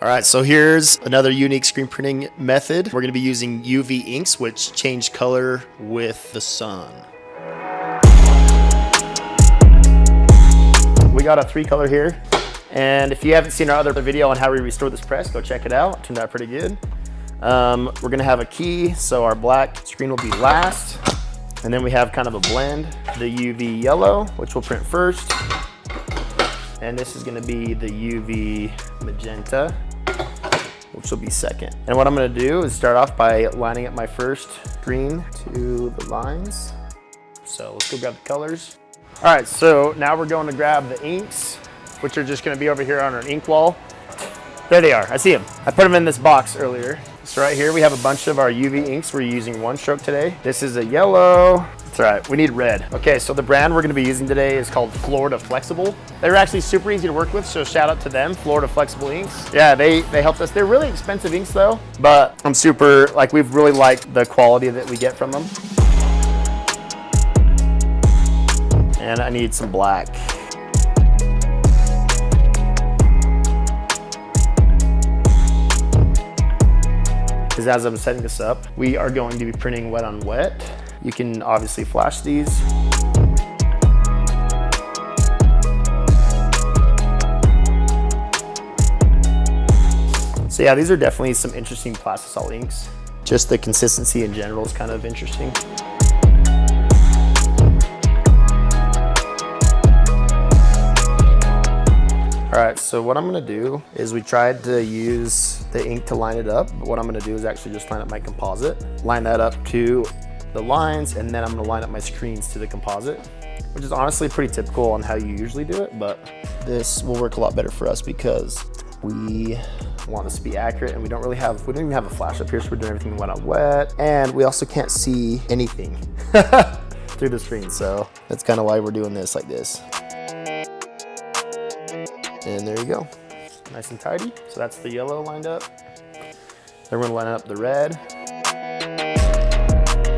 All right, so here's another unique screen printing method. We're gonna be using UV inks, which change color with the sun. We got a 3-color here. And if you haven't seen our other video on how we restore this press, go check it out. It turned out pretty good. We're gonna have a key, so our black screen will be last. And then we have kind of a blend, the UV yellow, which we'll print first. And this is gonna be the UV magenta, which will be second. And what I'm gonna do is start off by lining up my first screen to the lines. So let's go grab the colors. All right, so now we're going to grab the inks, which are just gonna be over here on our ink wall. There they are, I see them. I put them in this box earlier. So right here, we have a bunch of our UV inks. We're using one stroke today. This is a yellow. It's all right, we need red. Okay, so the brand we're gonna be using today is called Florida Flexible. They're actually super easy to work with, so shout out to them, Florida Flexible Inks. Yeah, they helped us. They're really expensive inks though, but I'm super, we've really liked the quality that we get from them. And I need some black. Because as I'm setting this up, we are going to be printing wet on wet. You can obviously flash these. So yeah, these are definitely some interesting plastisol inks. Just the consistency in general is kind of interesting. All right, so what I'm gonna do is we tried to use the ink to line it up, but what I'm gonna do is actually just line up my composite, line that up to the lines, and then I'm gonna line up my screens to the composite, which is honestly pretty typical on how you usually do it, but this will work a lot better for us because we want this to be accurate, and we don't even have a flash up here, so we're doing everything wet on wet, and we also can't see anything through the screen, so that's kind of why we're doing this like this. And there you go, nice and tidy. So that's the yellow lined up. Then we're gonna line up the red.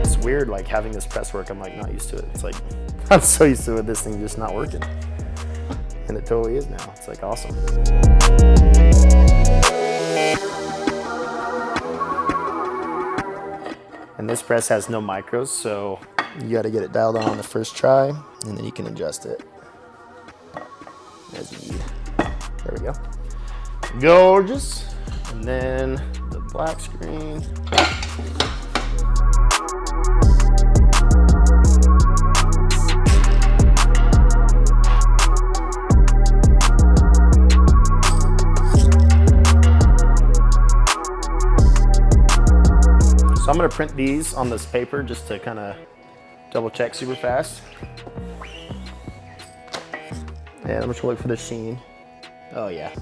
It's weird like having this press work, I'm like not used to it. It's like, I'm so used to it, this thing just not working. And it totally is now, it's like awesome. And this press has no micros, so you gotta get it dialed on the first try, and then you can adjust it as you need. There we go. Gorgeous. And then the black screen. So I'm gonna print these on this paper just to kind of double check super fast. And I'm just gonna look for the sheen. Oh yeah,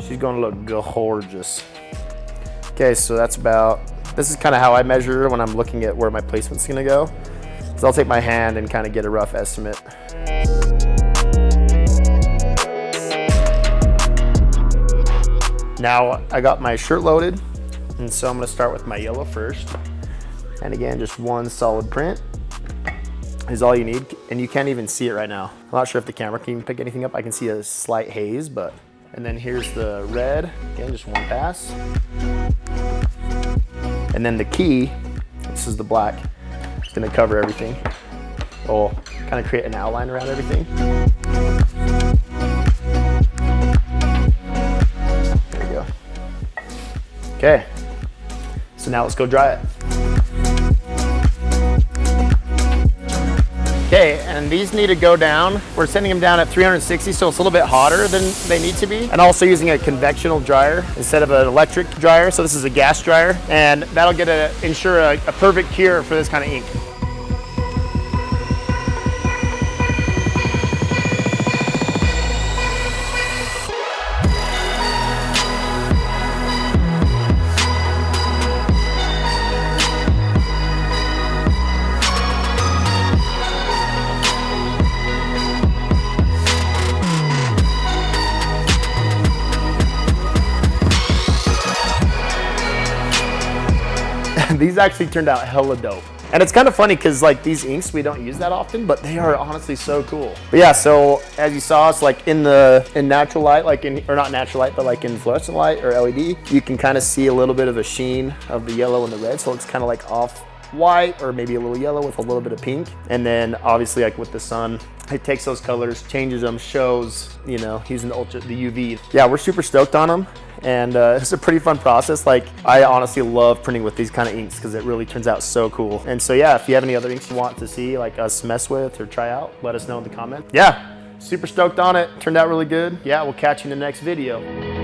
she's gonna look gorgeous. Okay, so this is kind of how I measure when I'm looking at where my placement's gonna go. So I'll take my hand and kind of get a rough estimate. Now I got my shirt loaded, and so I'm gonna start with my yellow first. And again, just one solid print is all you need, and you can't even see it right now. I'm not sure if the camera can even pick anything up. I can see a slight haze, but. And then here's the red, again, just one pass. And then the key, this is the black, it's gonna cover everything. Or kind of create an outline around everything. There we go. Okay, so now let's go dry it. Okay, and these need to go down. We're sending them down at 360, so it's a little bit hotter than they need to be. And also using a convectional dryer instead of an electric dryer. So this is a gas dryer, and that'll ensure a perfect cure for this kind of ink. These actually turned out hella dope. And it's kind of funny because like these inks we don't use that often, but they are honestly so cool. But yeah, so as you saw, it's like in natural light, or not natural light, but like in fluorescent light or LED, you can kind of see a little bit of a sheen of the yellow and the red. So it's kind of like off white or maybe a little yellow with a little bit of pink. And then obviously like with the sun, it takes those colors, changes them, shows, you know, using the UV. Yeah, we're super stoked on them. And it's a pretty fun process. Like, I honestly love printing with these kind of inks because it really turns out so cool. And so yeah, if you have any other inks you want to see like us mess with or try out, let us know in the comments. Yeah, super stoked on it. Turned out really good. Yeah, we'll catch you in the next video.